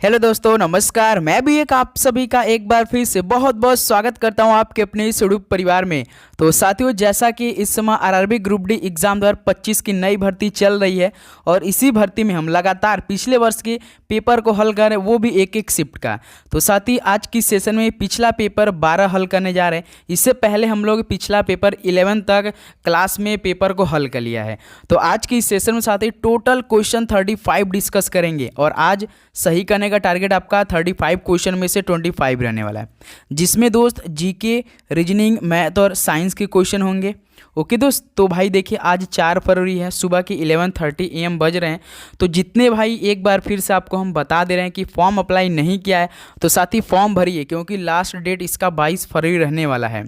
Hello दोस्तों, नमस्कार। मैं भी एक आप सभी का एक बार फिर से बहुत बहुत स्वागत करता हूं आपके अपने इस यूट्यूब परिवार में। तो साथियों, जैसा कि इस समय आरआरबी ग्रुप डी एग्जाम 2025 की नई भर्ती चल रही है और इसी भर्ती में हम लगातार पिछले वर्ष के पेपर को हल कर रहे हैं, वो भी एक एक शिफ्ट का। तो साथ ही आज की सेशन में पिछला पेपर 12 हल करने जा रहे हैं। इससे पहले हम लोग पिछला पेपर 11 तक क्लास में पेपर को हल कर लिया है। तो आज की इस सेशन में साथ ही टोटल क्वेश्चन 35 डिस्कस करेंगे और आज सही करने का टारगेट आपका 35 क्वेश्चन में से 25 रहने वाला है, जिसमें दोस्त जीके, रीजनिंग, मैथ और साइंस के क्वेश्चन होंगे। ओके दोस्त, तो भाई देखिए आज 4 फरवरी है, सुबह के 11:30 AM बज रहे हैं। तो जितने भाई एक बार फिर से आपको हम बता दे रहे हैं कि फॉर्म अप्लाई नहीं किया है तो साथ ही फॉर्म भरिए, क्योंकि लास्ट डेट इसका 22 फरवरी रहने वाला है।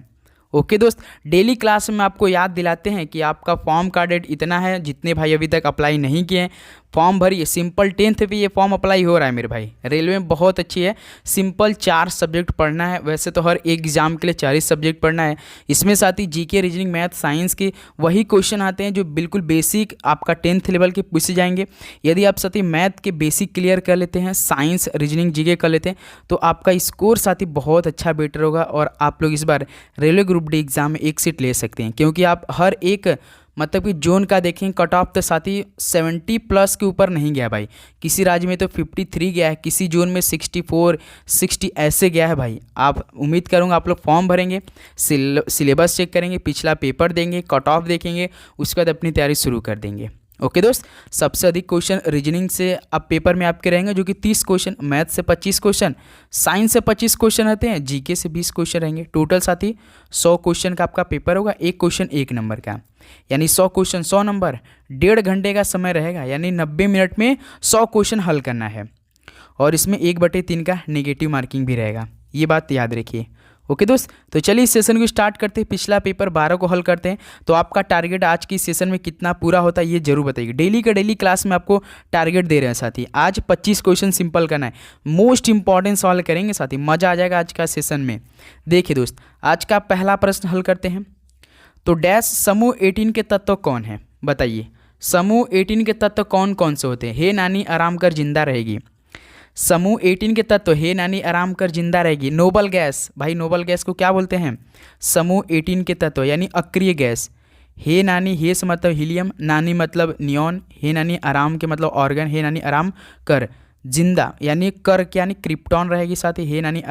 ओके दोस्त, डेली क्लास में आपको याद दिलाते हैं कि आपका फॉर्म का डेट इतना है। जितने भाई अभी तक अप्लाई नहीं किए हैं फॉर्म भरिए। सिंपल 10th पे ये फॉर्म अप्लाई हो रहा है मेरे भाई। रेलवे में बहुत अच्छी है, सिंपल 4 सब्जेक्ट पढ़ना है। वैसे तो हर एक एग्जाम के लिए 40 सब्जेक्ट पढ़ना है। इसमें साथ ही जीके, रीजनिंग, मैथ, साइंस के वही क्वेश्चन आते हैं जो बिल्कुल बेसिक आपका 10th लेवल के पूछे जाएंगे। यदि आप साथ ही मैथ के बेसिक क्लियर कर लेते हैं, साइंस, रीजनिंग, जीके कर लेते हैं तो आपका स्कोर साथ ही बहुत अच्छा बेटर होगा और आप लोग इस बार रेलवे ग्रुप डी एग्जाम में एक सीट ले सकते हैं। क्योंकि आप हर एक मतलब कि जोन का देखें कट ऑफ तो साथ ही 70+ के ऊपर नहीं गया भाई। किसी राज्य में तो 53 गया है, किसी जोन में 64, 60 ऐसे गया है भाई। आप उम्मीद करूंगा आप लोग फॉर्म भरेंगे, सिलेबस चेक करेंगे, पिछला पेपर देंगे, कट ऑफ देखेंगे, उसके बाद अपनी तैयारी शुरू कर देंगे। ओके दोस्त, सबसे अधिक क्वेश्चन रीजनिंग से अब पेपर में आपके रहेंगे जो कि 30 क्वेश्चन, मैथ से 25 क्वेश्चन, साइंस से 25 क्वेश्चन रहते हैं, जीके से 20 क्वेश्चन रहेंगे। टोटल साथ ही 100 क्वेश्चन का आपका पेपर होगा। एक क्वेश्चन 1 नंबर का, यानी 100 क्वेश्चन 100 नंबर, 1.5 घंटे का समय रहेगा, यानी 90 मिनट में 100 क्वेश्चन हल करना है। और इसमें 1/3 का नेगेटिव मार्किंग भी रहेगा, ये बात याद रखिए। ओके दोस्त, तो चलिए इस सेशन को स्टार्ट करते हैं। पिछला पेपर 12 को हल करते हैं। तो आपका टारगेट आज की सेशन में कितना पूरा होता है ये जरूर बताइए। डेली का डेली क्लास में आपको टारगेट दे रहे हैं साथी। आज 25 क्वेश्चन सिंपल करना है, मोस्ट इंपॉर्टेंट सवाल करेंगे साथी, मजा आ जाएगा आज का सेशन में। देखिए दोस्त, आज का पहला प्रश्न हल करते हैं। तो डैश समूह 18 के तत्व कौन है, बताइए। समूह 18 के तत्व कौन कौन से होते हैं। हे नानी आराम कर जिंदा रहेगी। समूह 18 के तत्व, हे नानी आराम कर जिंदा रहेगी। नोबल गैस, भाई नोबल गैस को क्या बोलते हैं। समूह 18 के तत्व यानी अक्रिय गैस। हे नानी, हे से मतलब हीलियम, नानी मतलब नियॉन, हे नानी आराम के मतलब ऑर्गन, हे नानी आराम कर, जिंदा यानी कर के यानी क्रिप्टॉन रहेगी साथ ही। हे नानी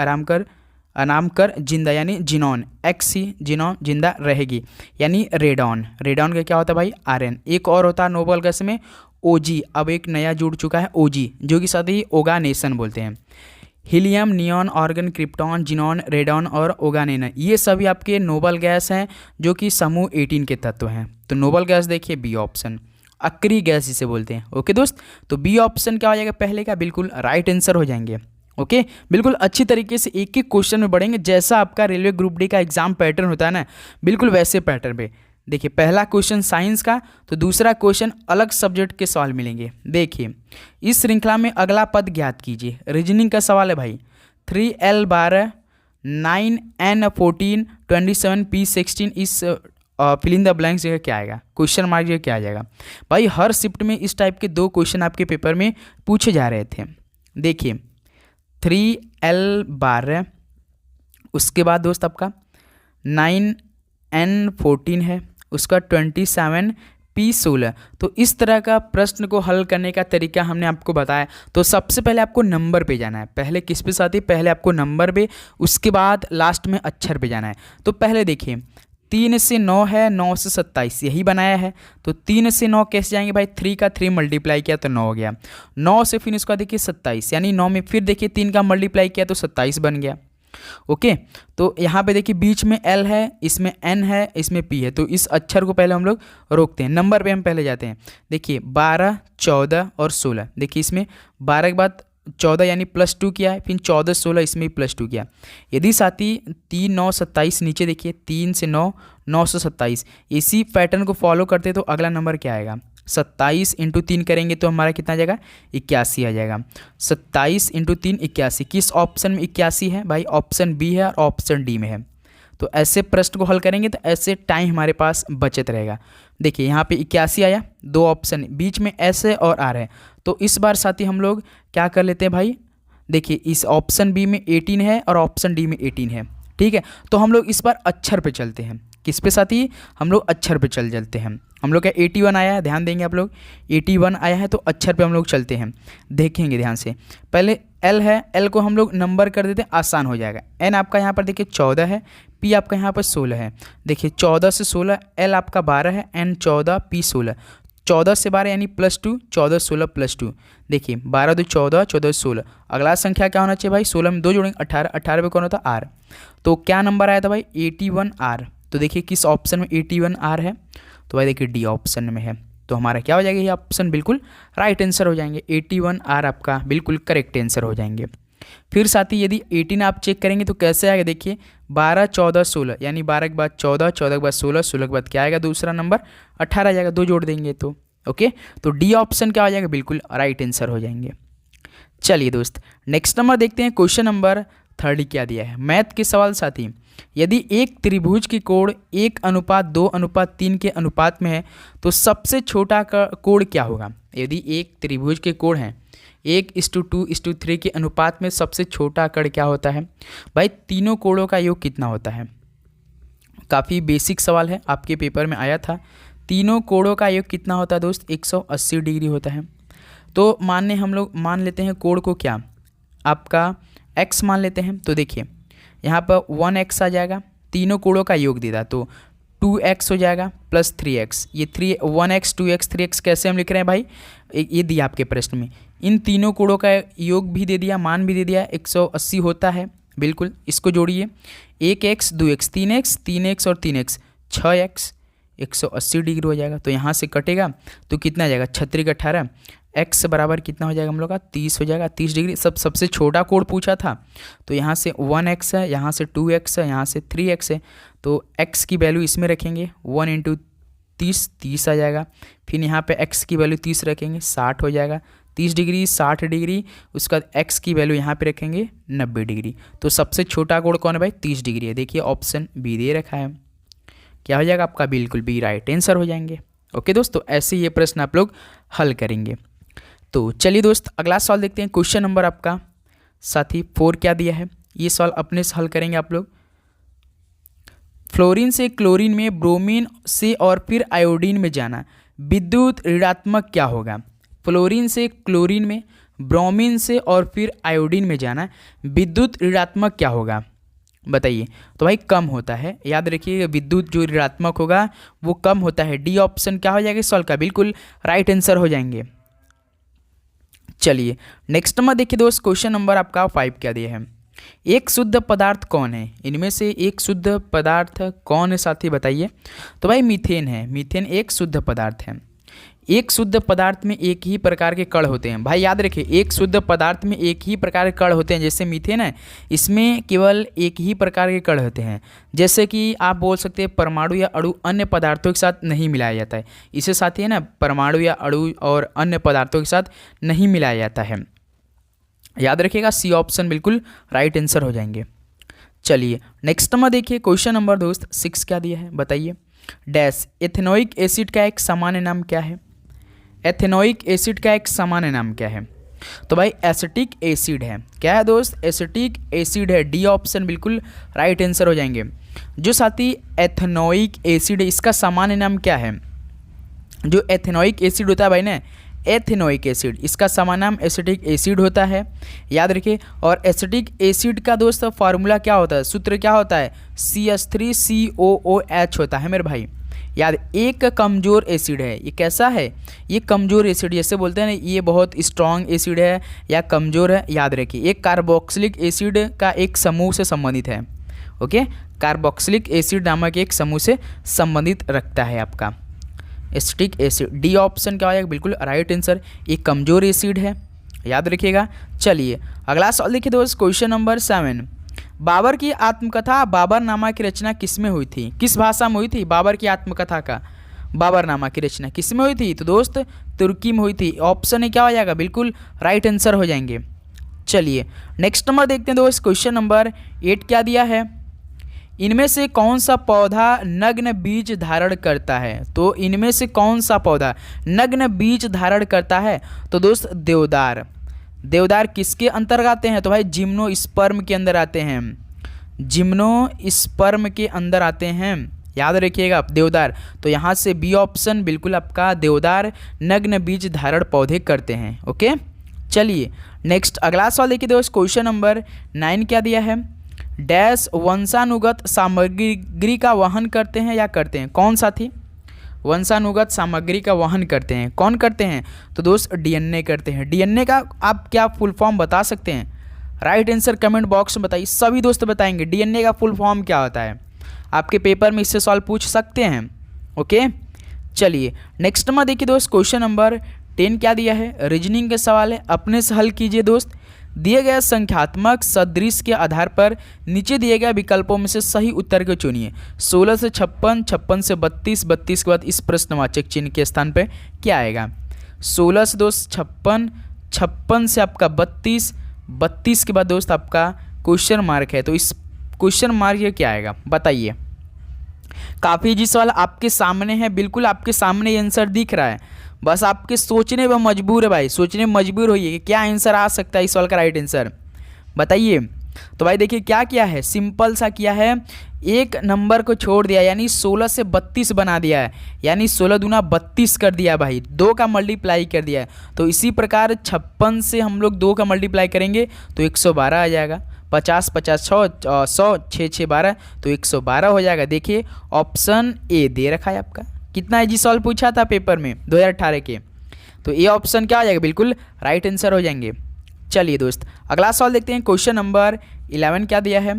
आराम कर जिंदा यानी जिनॉन, XC जिनॉन जिंदा रहेगी यानी रेडॉन। रेडॉन का क्या होता है भाई, आर्यन। एक और होता है नोबल गैस में OG, अब एक नया जुड़ चुका है OG, जो कि साथ ही ओगानेशन बोलते हैं। Helium, neon, organ, krypton, xenon, radon और ओगानेशन, ये सभी आपके नोबल गैस हैं जो कि समूह 18 के तत्व हैं। तो नोबल गैस देखिए बी ऑप्शन, अक्रिय गैस जिसे बोलते हैं। ओके दोस्त, तो बी ऑप्शन क्या हो जाएगा पहले का, बिल्कुल राइट आंसर हो जाएंगे। ओके, बिल्कुल अच्छी तरीके से एक एक क्वेश्चन में बढ़ेंगे, जैसा आपका रेलवे ग्रुप डी का एग्जाम पैटर्न होता है ना, बिल्कुल वैसे पैटर्न पे। देखिए पहला क्वेश्चन साइंस का, तो दूसरा क्वेश्चन अलग सब्जेक्ट के सवाल मिलेंगे। देखिए इस श्रृंखला में अगला पद ज्ञात कीजिए। रीजनिंग का सवाल है भाई। 3L12 9N14 27 P16 इस फिल इन द ब्लैंक्स जगह क्या आएगा, क्वेश्चन मार्क जगह क्या आ जाएगा भाई। हर शिफ्ट में इस टाइप के 2 क्वेश्चन आपके पेपर में पूछे जा रहे थे। देखिए 3L12, उसके बाद दोस्त आपका 9N14 है, उसका 27 P16। तो इस तरह का प्रश्न को हल करने का तरीका हमने आपको बताया। तो सबसे पहले आपको नंबर पे जाना है। पहले किस पे साथी, पहले आपको नंबर पे, उसके बाद लास्ट में अक्षर पे जाना है। तो पहले देखिए 3 से 9 है, 9 से 27 यही बनाया है। तो 3 से 9 कैसे जाएंगे भाई, 3 का 3 मल्टीप्लाई किया तो 9 हो गया। 9 से फिर इसका देखिए 27, यानी 9 में फिर देखिए 3 का मल्टीप्लाई किया तो 27 बन गया। ओके, तो यहाँ पे देखिए बीच में L है, इसमें N है, इसमें P है। तो इस अक्षर को पहले हम लोग रोकते हैं। नंबर पे हम पहले जाते हैं। देखिए 12, 14 और 16। देखिए इसमें 12 के बाद 14 यानी +2 किया है, फिर 14, 16 इसमें भी +2 किया। यदि साथी 3, 9, 27 नीचे देखिए 3 से 9, 9 से 27, इसी पैटर्न को फॉलो करते तो अगला नंबर क्या आएगा, 27 × 3 करेंगे तो हमारा कितना आ जाएगा, 81 आ जाएगा। 27 × 3 81। किस ऑप्शन में 81 है भाई, ऑप्शन बी है और ऑप्शन डी में है। तो ऐसे प्रश्न को हल करेंगे तो ऐसे टाइम हमारे पास बचत रहेगा। देखिए यहाँ पे 81 आया, 2 ऑप्शन बीच में S है और R है। तो इस बार साथी हम लोग क्या कर लेते हैं भाई, देखिए इस ऑप्शन बी में 18 है और ऑप्शन डी में 18 है, ठीक है। तो हम लोग इस बार अक्षर पे चलते हैं। किस पे साथी? हम लोग अक्षर पे चलते हैं। हम लोग का 81 आया है, ध्यान देंगे आप लोग, 81 आया है तो अक्षर पे हम लोग चलते हैं, देखेंगे ध्यान से। पहले एल है, एल को हम लोग नंबर कर देते हैं, आसान हो जाएगा। एन आपका यहाँ पर देखिए 14 है, पी आपका यहाँ पर 16 है। देखिए 14 से 16, एल आपका 12 है, एन 14, पी 16। 14 से 12 यानी +2, 14 16 +2। देखिए 12 2 14, 14 16। अगला संख्या क्या होना चाहिए भाई? 16 में 2 जोड़ेंगे 18, 18 पे कौन होता है? आर। तो क्या नंबर आया था भाई? 81 आर। तो देखिए किस ऑप्शन में 81 आर है? तो भाई देखिए डी ऑप्शन में है। तो हमारा क्या हो जाएगा? ये ऑप्शन बिल्कुल राइट आंसर हो जाएंगे। 81 आर आपका बिल्कुल करेक्ट आंसर हो जाएंगे। फिर साथ ही यदि 18 आप चेक करेंगे तो कैसे आएगा? देखिए 12 14 16 यानी 12 के बाद 14, 14 के बाद 16, 16 के बाद क्या आएगा? दूसरा नंबर 18 आ जाएगा, 2 जोड़ देंगे तो। ओके, तो डी ऑप्शन क्या हो जाएगा? बिल्कुल राइट आंसर हो जाएंगे। चलिए दोस्त नेक्स्ट नंबर देखते हैं। क्वेश्चन नंबर 30 क्या दिया है? मैथ के सवाल साथी। यदि एक त्रिभुज की कोण 1:2:3 के अनुपात में है तो सबसे छोटा कोण क्या होगा? यदि एक त्रिभुज के कोण है 1:2:3 के अनुपात में सबसे छोटा कोण क्या होता है? भाई तीनों कोणों का योग कितना होता है? काफ़ी बेसिक सवाल है, आपके पेपर में आया था। तीनों कोणों का योग कितना होता है दोस्त? 180 डिग्री होता है। तो हम लोग मान लेते हैं कोण को क्या? आपका x मान लेते हैं। तो देखिए यहाँ पर 1x आ जाएगा, तीनों कोणों का योग दे दिया तो 2x हो जाएगा प्लस 3x। ये 1x 2x 3x कैसे हम लिख रहे हैं भाई? ये दिया आपके प्रश्न में। इन तीनों कोणों का योग भी दे दिया, मान भी दे दिया, 180 होता है बिल्कुल। इसको जोड़िए, 1x 2x 3x 3x और 3x 6x, 180 डिग्री हो जाएगा। तो यहाँ से कटेगा तो कितना आ जाएगा? 36 18, x बराबर कितना हो जाएगा हम लोग का? 30 हो जाएगा। 30 डिग्री सबसे छोटा कोण पूछा था तो यहाँ से 1x है, यहाँ से 2x है, यहाँ से 3x है। तो x की वैल्यू इसमें रखेंगे, 1 × 30 30 आ जाएगा। फिर यहाँ पे x की वैल्यू 30 रखेंगे, 60 हो जाएगा। 30 डिग्री 60 डिग्री, उसका x की वैल्यू यहाँ पे रखेंगे 90 डिग्री। तो सबसे छोटा कोण कौन है भाई? 30 डिग्री है। देखिए ऑप्शन बी दे रखा है, क्या हो जाएगा आपका? बिल्कुल बी राइट आंसर हो जाएंगे। ओके दोस्तों, ऐसे ये प्रश्न आप लोग हल करेंगे। तो चलिए दोस्त अगला सवाल देखते हैं। क्वेश्चन नंबर आपका साथी 4 क्या दिया है? ये सवाल अपने से हल करेंगे आप लोग। फ्लोरीन से क्लोरीन में, ब्रोमीन से और फिर आयोडीन में जाना, विद्युत ऋणात्मक क्या होगा? फ्लोरीन से क्लोरीन में, ब्रोमीन से और फिर आयोडीन में जाना, विद्युत ऋणात्मक क्या होगा? बताइए। तो भाई कम होता है, याद रखिए विद्युत जो ऋणात्मक होगा वो कम होता है। डी ऑप्शन क्या हो जाएगा सवाल का? बिल्कुल राइट आंसर हो जाएंगे। चलिए नेक्स्ट नंबर देखिए दोस्त, क्वेश्चन नंबर आपका 5 क्या दिया है? एक शुद्ध पदार्थ कौन है? इनमें से एक शुद्ध पदार्थ कौन है साथी बताइए। तो भाई मीथेन है। मीथेन एक शुद्ध पदार्थ है। एक शुद्ध पदार्थ में एक ही प्रकार के कण होते हैं। भाई याद रखिए एक शुद्ध पदार्थ में एक ही प्रकार के कण होते हैं। जैसे मीथेन है, इसमें केवल एक ही प्रकार के कण होते हैं। जैसे कि आप बोल सकते हैं परमाणु या अणु अन्य पदार्थों के साथ नहीं मिलाया जाता है। इसे साथ ही है ना, परमाणु या अणु और अन्य पदार्थों के साथ नहीं मिलाया जाता है। याद रखिएगा सी ऑप्शन बिल्कुल राइट आंसर हो जाएंगे। चलिए नेक्स्ट नंबर देखिए, क्वेश्चन नंबर दोस्त 6 क्या दिया है बताइए। डैश एथेनोइक एसिड का एक सामान्य नाम क्या है? एथेनोइक एसिड का एक सामान्य नाम क्या है? तो भाई एसिटिक एसिड है। क्या है दोस्त? एसिटिक एसिड है। डी ऑप्शन बिल्कुल राइट आंसर हो जाएंगे। जो साथी एथेनोइक एसिड है इसका सामान्य नाम क्या है? जो एथेनोइक एसिड होता है भाई ना, एथेनोइक एसिड, इसका सामान्य नाम एसिटिक एसिड होता है। याद रखिए। और एसिटिक एसिड का दोस्त फार्मूला क्या होता है? सूत्र क्या होता है? CH3COOH होता है मेरे भाई। याद, एक कमज़ोर एसिड है। ये कैसा है? ये कमज़ोर एसिड, जैसे बोलते हैं ना ये बहुत स्ट्रॉन्ग एसिड है या कमज़ोर है। याद रखिए एक कार्बोक्सिलिक एसिड का एक समूह से संबंधित है। ओके, कार्बोक्सिलिक एसिड नामक एक समूह से संबंधित रखता है आपका एसिटिक एसिड। डी ऑप्शन क्या हो जाएगा? बिल्कुल राइट आंसर। एक कमज़ोर एसिड है, याद रखिएगा। चलिए अगला सवाल देखिए दोस्त, क्वेश्चन नंबर 7। बाबर की आत्मकथा बाबरनामा की रचना किस में हुई थी? किस भाषा में हुई थी? बाबर की आत्मकथा का बाबरनामा की रचना किस में हुई थी? तो दोस्त तुर्की में हुई थी। ऑप्शन क्या हो जाएगा? बिल्कुल राइट आंसर हो जाएंगे। चलिए नेक्स्ट नंबर देखते हैं दोस्त, क्वेश्चन नंबर 8 क्या दिया है? इनमें से कौन सा पौधा नग्न बीज धारण करता है? तो इनमें से कौन सा पौधा नग्न बीज धारण करता है? तो दोस्त देवदार। देवदार किसके अंतर्गत आते हैं? तो भाई जिम्नोस्पर्म के अंदर आते हैं, जिम्नोस्पर्म के अंदर आते हैं, याद रखिएगा आप देवदार। तो यहाँ से बी ऑप्शन बिल्कुल आपका देवदार नग्न बीज धारण पौधे करते हैं। ओके, चलिए नेक्स्ट अगला सवाल देखिए दोस्त, क्वेश्चन नंबर 9 क्या दिया है? डैश वंशानुगत सामग्री का वहन करते हैं या करते हैं? कौन साथी? वंशानुगत सामग्री का वहन करते हैं, कौन करते हैं? तो दोस्त डीएनए करते हैं। डीएनए का आप क्या फुल फॉर्म बता सकते हैं? राइट आंसर कमेंट बॉक्स में बताइए, सभी दोस्त बताएंगे डीएनए का फुल फॉर्म क्या होता है। आपके पेपर में इससे सवाल पूछ सकते हैं। ओके, चलिए नेक्स्ट में देखिए दोस्त, क्वेश्चन नंबर 10 क्या दिया है? रीजनिंग के सवाल है, अपने से हल कीजिए दोस्त। दिए गए संख्यात्मक सदृश के आधार पर नीचे दिए गए विकल्पों में से सही उत्तर को चुनिए। 16 से 56, 56 से 32, 32 के बाद इस प्रश्नवाचक चिन्ह के स्थान पर क्या आएगा? 16 से दोस्त 56, 56 से आपका 32, 32 के बाद दोस्त आपका क्वेश्चन मार्क है, तो इस क्वेश्चन मार्क ये क्या आएगा बताइए। काफ़ी इजी सवाल आपके सामने है, बिल्कुल आपके सामने ये आंसर दिख रहा है, बस आपके सोचने में मजबूर है भाई, सोचने में मजबूर होइए कि क्या आंसर आ सकता है इस सवाल का राइट आंसर बताइए। तो भाई देखिए क्या किया है, सिंपल सा किया है, एक नंबर को छोड़ दिया, यानी 16 से 32 बना दिया है, यानी 16 दूना 32 कर दिया भाई, 2 का मल्टीप्लाई कर दिया है। तो इसी प्रकार 56 से हम लोग 2 का मल्टीप्लाई करेंगे तो 112 आ जाएगा। 50 50 100 6 6 12, तो 112 हो जाएगा। देखिए ऑप्शन ए दे रखा है आपका। कितना इजी सवाल पूछा था पेपर में 2018 के, तो ये ऑप्शन क्या हो जाएगा? बिल्कुल राइट आंसर हो जाएंगे। चलिए दोस्त अगला सवाल देखते हैं, क्वेश्चन नंबर 11 क्या दिया है?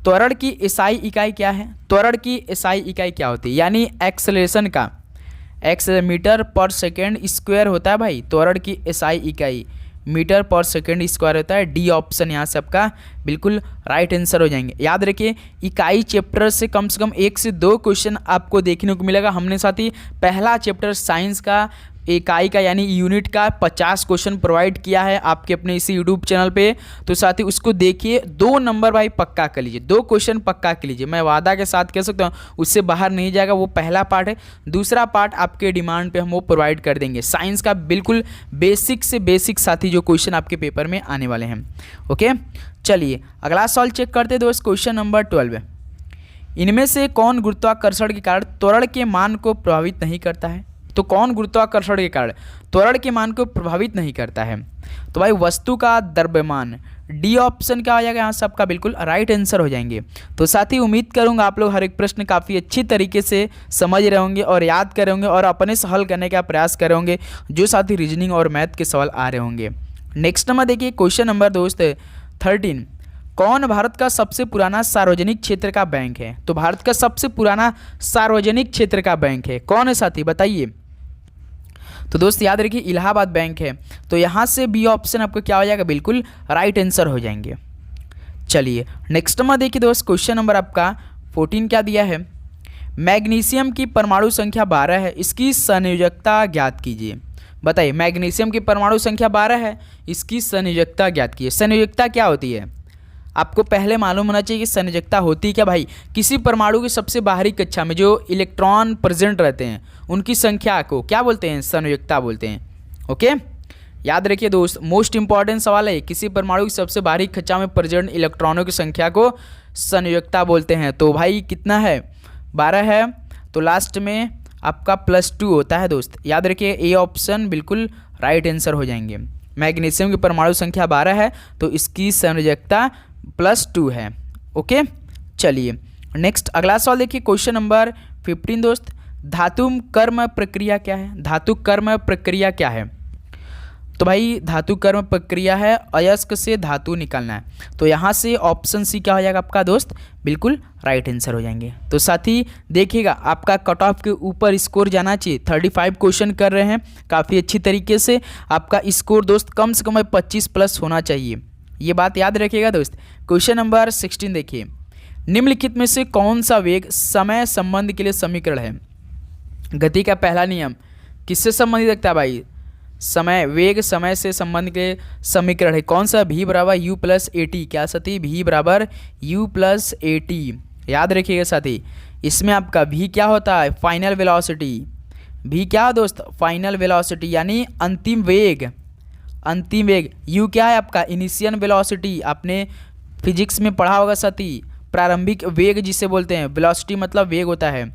त्वरण की एसआई इकाई क्या है? त्वरण की एसआई इकाई क्या होती है? यानी एक्सेलरेशन का मीटर पर सेकेंड स्क्वायर होता है भाई, त्वरण की एसआई इकाई मीटर पर सेकेंड स्क्वायर होता है। डी ऑप्शन यहाँ से आपका बिल्कुल राइट आंसर हो जाएंगे। याद रखिए इकाई चैप्टर से कम 1 से 2 क्वेश्चन आपको देखने को मिलेगा। हमने साथ ही पहला चैप्टर साइंस का इकाई का यानी यूनिट का 50 क्वेश्चन प्रोवाइड किया है आपके अपने इसी यूट्यूब चैनल पे, तो साथ ही उसको देखिए। 2 नंबर भाई पक्का कर लीजिए, 2 क्वेश्चन पक्का कर लीजिए, मैं वादा के साथ कह सकता हूँ उससे बाहर नहीं जाएगा। वो पहला पार्ट है, दूसरा पार्ट आपके डिमांड पे हम वो प्रोवाइड कर देंगे। साइंस का बिल्कुल बेसिक से बेसिक साथी जो क्वेश्चन आपके पेपर में आने वाले हैं। ओके, चलिए अगला सवाल चेक करते दोस्त, क्वेश्चन नंबर 12। इनमें से कौन गुरुत्वाकर्षण के कारण त्वरण के मान को प्रभावित नहीं करता है? तो कौन गुरुत्वाकर्षण के कारण त्वरण के मान को प्रभावित नहीं करता है? तो भाई वस्तु का द्रव्यमान। डी ऑप्शन क्या हो जाएगा यहाँ से आपका बिल्कुल राइट आंसर हो जाएंगे। तो साथ ही उम्मीद करूँगा आप लोग हर एक प्रश्न काफ़ी अच्छी तरीके से समझ रहे होंगे और याद कर रहे होंगे और अपने से हल करने का प्रयास कर रहे होंगे, जो साथ ही रीजनिंग और मैथ के सवाल आ रहे होंगे। नेक्स्ट नंबर देखिए क्वेश्चन नंबर दोस्त 13। कौन भारत का सबसे पुराना सार्वजनिक क्षेत्र का बैंक है? तो भारत का सबसे पुराना सार्वजनिक क्षेत्र का बैंक है कौन है साथी बताइए। तो दोस्त याद रखिए इलाहाबाद बैंक है, तो यहाँ से बी ऑप्शन आपको क्या हो जाएगा? बिल्कुल राइट आंसर हो जाएंगे। चलिए नेक्स्ट में देखिए दोस्त क्वेश्चन नंबर आपका 14 क्या दिया है? मैग्नीशियम की परमाणु संख्या 12 है, इसकी संयोजकता ज्ञात कीजिए। बताइए मैग्नीशियम की परमाणु संख्या 12 है, इसकी संयोजकता ज्ञात कीजिए। संयोजकता क्या होती है? आपको पहले मालूम होना चाहिए कि संयोजकता होती क्या भाई? किसी परमाणु की सबसे बाहरी कक्षा में जो इलेक्ट्रॉन प्रेजेंट रहते हैं उनकी संख्या को क्या बोलते हैं? संयोजकता बोलते हैं। ओके, याद रखिए दोस्त मोस्ट इंपॉर्टेंट सवाल है, किसी परमाणु की सबसे बाहरी कक्षा में प्रेजेंट इलेक्ट्रॉनों की संख्या को संयोजकता बोलते हैं। तो भाई कितना है? 12 है, तो लास्ट में आपका +2 होता है दोस्त। याद रखिए ए ऑप्शन बिल्कुल राइट आंसर हो जाएंगे। मैग्नीशियम की परमाणु संख्या 12 है, तो इसकी संयोजकता +2 है। ओके, चलिए नेक्स्ट अगला सवाल देखिए क्वेश्चन नंबर 15 दोस्त। धातु कर्म प्रक्रिया क्या है? धातु कर्म प्रक्रिया क्या है? तो भाई धातु कर्म प्रक्रिया है अयस्क से धातु निकालना है, तो यहाँ से ऑप्शन सी क्या हो जाएगा आपका दोस्त? बिल्कुल राइट आंसर हो जाएंगे। तो साथ ही देखिएगा आपका कट ऑफ के ऊपर स्कोर जाना चाहिए। 35 क्वेश्चन कर रहे हैं काफ़ी अच्छी तरीके से, आपका स्कोर दोस्त कम से कम 25+ होना चाहिए, ये बात याद रखिएगा दोस्त। क्वेश्चन नंबर 16 देखिए, निम्नलिखित में से कौन सा वेग समय संबंध के लिए समीकरण है? गति का पहला नियम किससे संबंधित रखता है भाई? समय, वेग समय से संबंध के समीकरण है कौन सा? v = u + at। क्या साथी? v = u + at। याद रखिएगा साथी, इसमें आपका v क्या होता है? Final velocity. v क्या दोस्त? फाइनल वेलोसिटी यानी अंतिम वेग। अंतिम वेग, u क्या है आपका इनिशियल वेलोसिटी, आपने फिजिक्स में पढ़ा होगा साथी, प्रारंभिक वेग जिसे बोलते हैं, वेलोसिटी मतलब वेग होता है।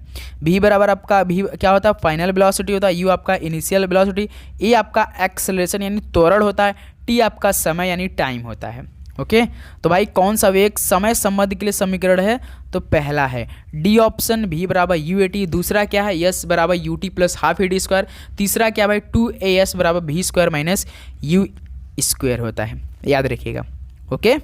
v बराबर आपका v क्या होता है फाइनल वेलोसिटी होता है, u आपका इनिशियल वेलोसिटी, a आपका एक्सेलरेशन यानी त्वरण होता है, t आपका समय यानी टाइम होता है। ओके तो भाई कौन सा वेग समय संबंध के लिए समीकरण है, तो पहला है डी ऑप्शन v बराबर यू ए टी, दूसरा क्या है s बराबर U T plus half A T square, तीसरा क्या भाई 2as बराबर v square minus you square होता है, याद रखिएगा। ओके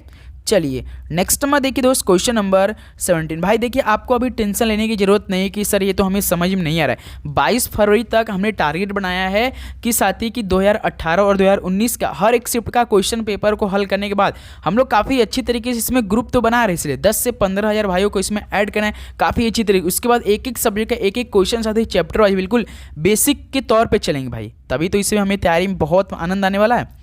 चलिए नेक्स्ट में देखिए दोस्त क्वेश्चन नंबर 17। भाई देखिए आपको अभी टेंशन लेने की जरूरत नहीं है कि सर ये तो हमें समझ में नहीं आ रहा है। 22 फरवरी तक हमने टारगेट बनाया है कि साथ ही कि 2018 और 2019 का हर एक शिफ्ट का क्वेश्चन पेपर को हल करने के बाद हम लोग काफ़ी अच्छी तरीके से इसमें ग्रुप तो बना रहे हैं, इसलिए 10 से 15 हज़ार भाइयों को इसमें ऐड करना है काफ़ी अच्छी तरीके। उसके बाद एक एक सब्जेक्ट का एक एक क्वेश्चन साथ ही चैप्टर वाइज बिल्कुल बेसिक के तौर पर चलेंगे भाई, तभी तो इसमें हमें तैयारी में बहुत आनंद आने वाला है।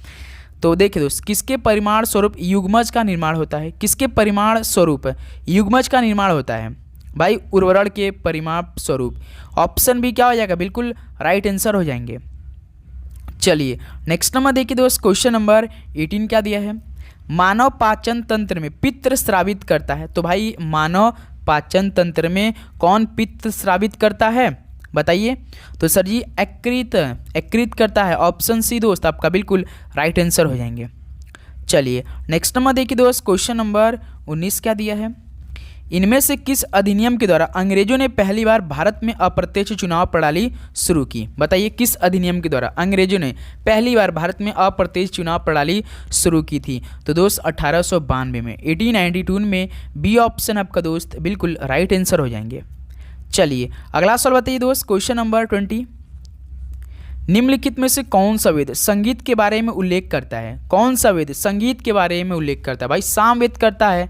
तो देखिए दोस्त किसके परिमाण स्वरूप युग्मज का निर्माण होता है, किसके परिमाण स्वरूप युग्मज का निर्माण होता है भाई, उर्वरण के परिमाण स्वरूप। ऑप्शन भी क्या हो जाएगा, बिल्कुल राइट आंसर हो जाएंगे। चलिए नेक्स्ट नंबर देखिए दोस्त क्वेश्चन नंबर 18 क्या दिया है, मानव पाचन तंत्र में पित्त स्रावित करता है। तो भाई मानव पाचन तंत्र में कौन पित्त स्रावित करता है बताइए, तो सर जी एक्रित करता है, ऑप्शन सी दोस्त आपका बिल्कुल राइट आंसर हो जाएंगे। चलिए नेक्स्ट नंबर देखिए दोस्त क्वेश्चन नंबर 19 क्या दिया है, इनमें से किस अधिनियम के द्वारा अंग्रेजों ने पहली बार भारत में अप्रत्यक्ष चुनाव प्रणाली शुरू की, बताइए किस अधिनियम के द्वारा अंग्रेजों ने पहली बार भारत में अप्रत्यक्ष चुनाव प्रणाली शुरू की थी, तो दोस्त 1892 में 1892 में बी ऑप्शन आपका दोस्त बिल्कुल राइट आंसर हो जाएंगे। चलिए अगला सवाल बताइए दोस्त क्वेश्चन नंबर 20, निम्नलिखित में से कौन सा वेद संगीत के बारे में उल्लेख करता है, कौन सा वेद संगीत के बारे में उल्लेख करता है, भाई सामवेद करता है,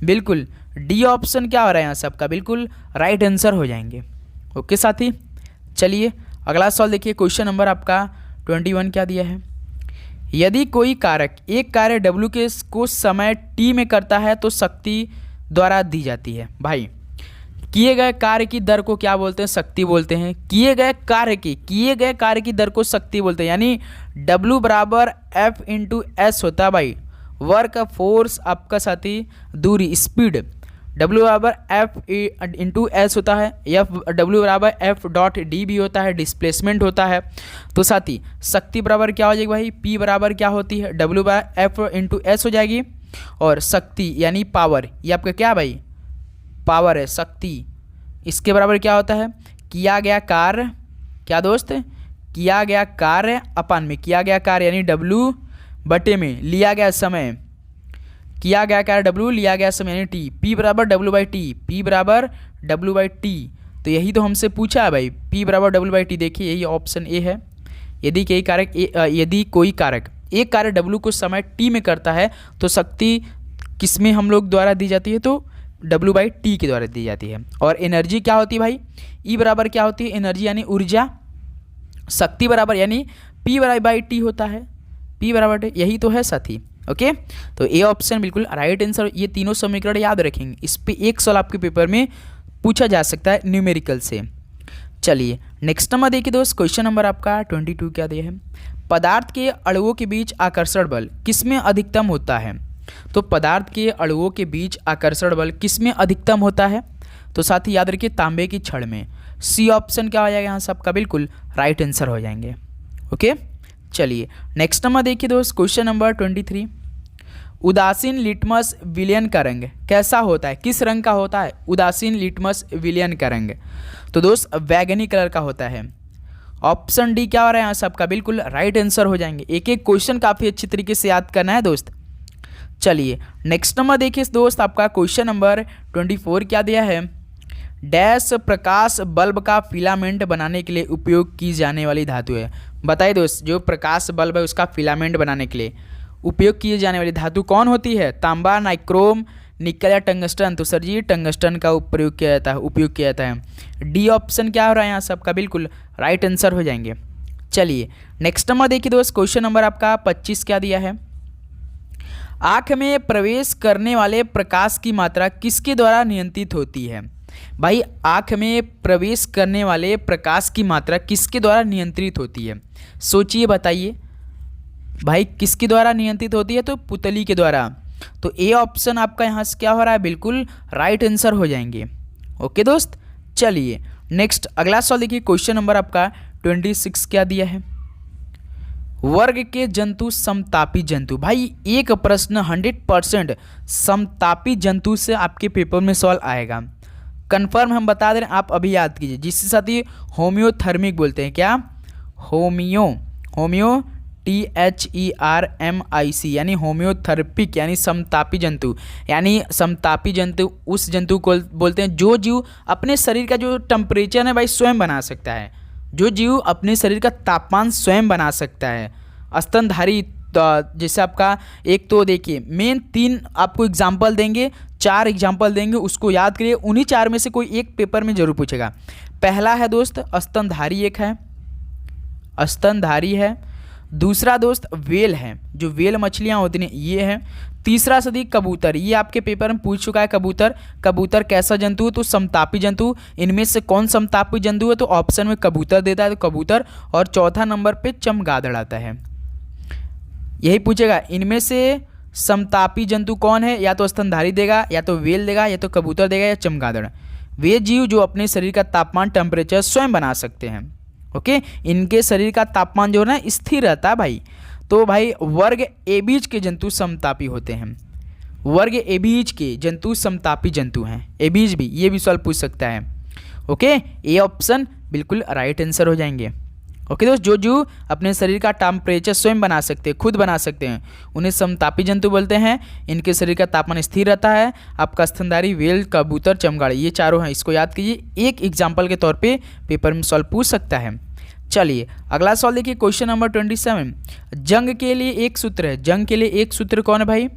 बिल्कुल डी ऑप्शन क्या हो रहा है यहाँ सबका बिल्कुल राइट आंसर हो जाएंगे। ओके साथी चलिए अगला सवाल देखिए क्वेश्चन नंबर आपका 21 क्या दिया है, यदि कोई कारक एक कार्य W के को समय T में करता है तो शक्ति द्वारा दी जाती है। भाई किए गए कार्य की दर को क्या बोलते हैं, शक्ति बोलते हैं, किए गए कार्य की दर को शक्ति बोलते हैं, यानी W बराबर F इंटू एस होता है भाई, वर्क फोर्स आपका साथी दूरी स्पीड, W बराबर F इंटू एस होता है, W बराबर F डॉट डी भी होता है, डिस्प्लेसमेंट होता है। तो साथी शक्ति बराबर क्या हो जाएगी भाई, P बराबर क्या होती है W बराबर F इंटू एस हो जाएगी, और शक्ति यानी पावर ये आपका क्या भाई पावर है, शक्ति इसके बराबर क्या होता है किया गया कार्य, क्या दोस्त किया गया कार्य अपन में किया गया कार्य यानी W बटे में लिया गया समय, किया गया कार्य W लिया गया समय यानी T, P बराबर W बाई टी, P बराबर W बाई टी। तो यही तो हमसे पूछा है भाई, P बराबर W बाई टी, देखिए यही ऑप्शन ए है। यदि कोई कारक एक कार्य W को समय T में करता है तो शक्ति किस में हम लोग द्वारा दी जाती है, तो W बाई टी के द्वारा दी जाती है। और एनर्जी क्या होती है भाई, E बराबर क्या होती है एनर्जी यानी ऊर्जा, शक्ति बराबर यानी P बराबर बाई टी होता है, P बराबर यही तो है साथी। ओके तो ए ऑप्शन बिल्कुल राइट आंसर। ये तीनों समीकरण याद रखेंगे, इस पे एक सवाल आपके पेपर में पूछा जा सकता है न्यूमेरिकल से। चलिए नेक्स्ट नंबर देखिए दोस्त क्वेश्चन नंबर आपका 22 क्या दिया है, पदार्थ के अणुओं के बीच आकर्षण बल किसमें अधिकतम होता है। तो पदार्थ के अणुओं के बीच आकर्षण बल किसमें अधिकतम होता है, तो साथ ही याद रखिए तांबे की छड़ में। सी ऑप्शन क्या हो जाएगा यहाँ सबका बिल्कुल राइट आंसर हो जाएंगे। ओके चलिए नेक्स्ट नंबर देखिए दोस्त क्वेश्चन नंबर 23, उदासीन लिटमस विलयन का रंग कैसा होता है, किस रंग का होता है उदासीन लिटमस विलयन का रंग, तो दोस्त बैगनी कलर का होता है। ऑप्शन डी क्या हो रहा है यहाँ सबका बिल्कुल राइट आंसर हो जाएंगे। एक एक क्वेश्चन काफ़ी अच्छी तरीके से याद करना है दोस्त। चलिए नेक्स्ट नंबर देखिए दोस्त आपका क्वेश्चन नंबर 24 क्या दिया है, डैश प्रकाश बल्ब का फिलामेंट बनाने के लिए उपयोग की जाने वाली धातु है। बताइए दोस्त जो प्रकाश बल्ब है उसका फिलामेंट बनाने के लिए उपयोग की जाने वाली धातु कौन होती है, तांबा, नाइक्रोम, निकल या टंगस्टन। तो सर जी टंगस्टन का उपयोग किया जाता है। डी ऑप्शन क्या हो रहा है यहाँ सबका बिल्कुल राइट आंसर हो जाएंगे। चलिए नेक्स्ट नंबर देखिए दोस्त क्वेश्चन नंबर आपका 25 क्या दिया है, आँख में प्रवेश करने वाले प्रकाश की मात्रा किसके द्वारा नियंत्रित होती है। भाई आँख में प्रवेश करने वाले प्रकाश की मात्रा किसके द्वारा नियंत्रित होती है, सोचिए बताइए। भाई किसके द्वारा नियंत्रित होती है? तो पुतली के द्वारा। तो ए ऑप्शन आपका यहाँ से क्या हो रहा है? बिल्कुल राइट आंसर हो जाएंगे। ओके दोस्त, चलिए नेक्स्ट अगला सवाल देखिए। क्वेश्चन नंबर आपका 26 क्या दिया है? वर्ग के जंतु समतापी जंतु। भाई एक प्रश्न 100% समतापी जंतु से आपके पेपर में सवाल आएगा, कंफर्म हम बता दे रहे हैं, आप अभी याद कीजिए। जिसके साथ ही होम्योथर्मिक बोलते हैं, क्या? होम्यो THERMIC यानी होम्योथेरेपिक यानी समतापी जंतु। यानी समतापी जंतु उस जंतु को बोलते हैं जो जीव अपने शरीर का जो टेम्परेचर है भाई स्वयं बना सकता है, जो जीव अपने शरीर का तापमान स्वयं बना सकता है। स्तनधारी, जैसे आपका एक तो देखिए मेन 3 आपको एग्जाम्पल देंगे, 4 एग्जाम्पल देंगे, उसको याद करिए। उन्हीं 4 में से कोई एक पेपर में जरूर पूछेगा। पहला है दोस्त स्तनधारी, एक है स्तनधारी है। दूसरा दोस्त वेल है, जो वेल मछलियाँ होती हैं ये है। तीसरा सदी कबूतर, ये आपके पेपर में पूछ चुका है। कबूतर कैसा जंतु है? तो समतापी जंतु। इनमें से कौन समतापी जंतु है? तो ऑप्शन में कबूतर देता है, तो कबूतर। और चौथा नंबर पे चमगादड़ आता है। यही पूछेगा इनमें से समतापी जंतु कौन है? या तो स्तनधारी देगा, या तो वेल देगा, या तो कबूतर देगा, या चमगादड़। वे जीव जो अपने शरीर का तापमान टेम्परेचर स्वयं बना सकते हैं। ओके, इनके शरीर का तापमान जो है ना स्थिर रहता है भाई। तो भाई वर्ग ए बीज के जंतु समतापी होते हैं। वर्ग ए बीज के जंतु समतापी जंतु हैं। ए बीज भी, ये भी सवाल पूछ सकता है। ओके, ए ऑप्शन बिल्कुल राइट आंसर हो जाएंगे। ओके दोस्त, जो अपने शरीर का टेम्परेचर स्वयं बना सकते हैं, खुद बना सकते हैं, उन्हें समतापी जंतु बोलते हैं। इनके शरीर का तापमान स्थिर रहता है। आपका स्तनधारी, वेल, कबूतर, चमगादड़, ये चारों हैं, इसको याद कीजिए। एक एग्जाम्पल के तौर पे पेपर में सवाल पूछ सकता है। चलिए अगला सवाल देखिए, क्वेश्चन नंबर 27। जंग के लिए एक सूत्र है। जंग के लिए एक सूत्र कौन है भाई?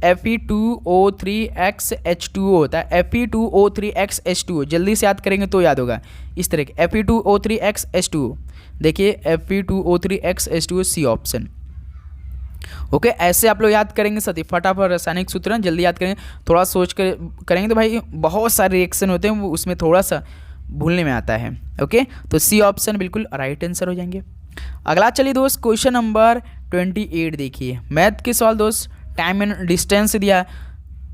Fe2O3X H2O होता है। Fe2O3X H2O जल्दी से याद करेंगे तो याद होगा। इस तरह के Fe2O3X H2O, देखिए Fe2O3X H2O C option. Okay, ऐसे आप लोग याद करेंगे सती फटाफट रासायनिक सूत्र जल्दी याद करेंगे। थोड़ा सोच कर करेंगे तो भाई बहुत सारे रिएक्शन होते हैं, वो उसमें थोड़ा सा भूलने में आता है। ओके, तो सी ऑप्शन बिल्कुल राइट आंसर हो जाएंगे। अगला चलिए दोस्त, क्वेश्चन नंबर 28 देखिए। मैथ के सवाल दोस्त, टाइम एंड डिस्टेंस दिया।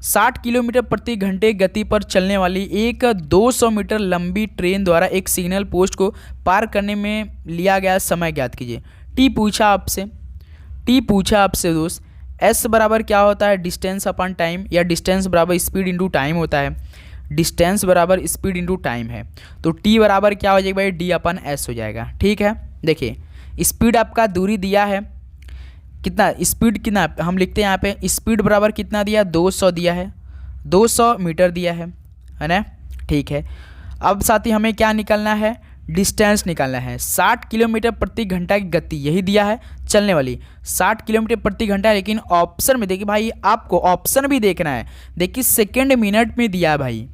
60 किलोमीटर प्रति घंटे गति पर चलने वाली एक 200 मीटर लंबी ट्रेन द्वारा एक सिग्नल पोस्ट को पार करने में लिया गया समय ज्ञात कीजिए। टी पूछा आपसे दोस्त। एस बराबर क्या होता है? डिस्टेंस अपॉन टाइम, या डिस्टेंस बराबर स्पीड इंटू टाइम होता है। डिस्टेंस बराबर स्पीड इंटू टाइम है, तो टी बराबर क्या हो जाएगा भाई? डी अपन एस हो जाएगा। ठीक है, देखिए स्पीड आपका दूरी दिया है, कितना स्पीड, कितना हम लिखते हैं यहाँ पे स्पीड बराबर कितना दिया? 200 दिया है, 200 मीटर दिया है ना? ठीक है, अब साथ ही हमें क्या निकालना है? डिस्टेंस निकालना है। 60 किलोमीटर प्रति घंटा की गति यही दिया है चलने वाली, 60 किलोमीटर प्रति घंटा। लेकिन ऑप्शन में देखिए भाई, आपको ऑप्शन भी देखना है। देखिए सेकेंड मिनट में दिया है भाई,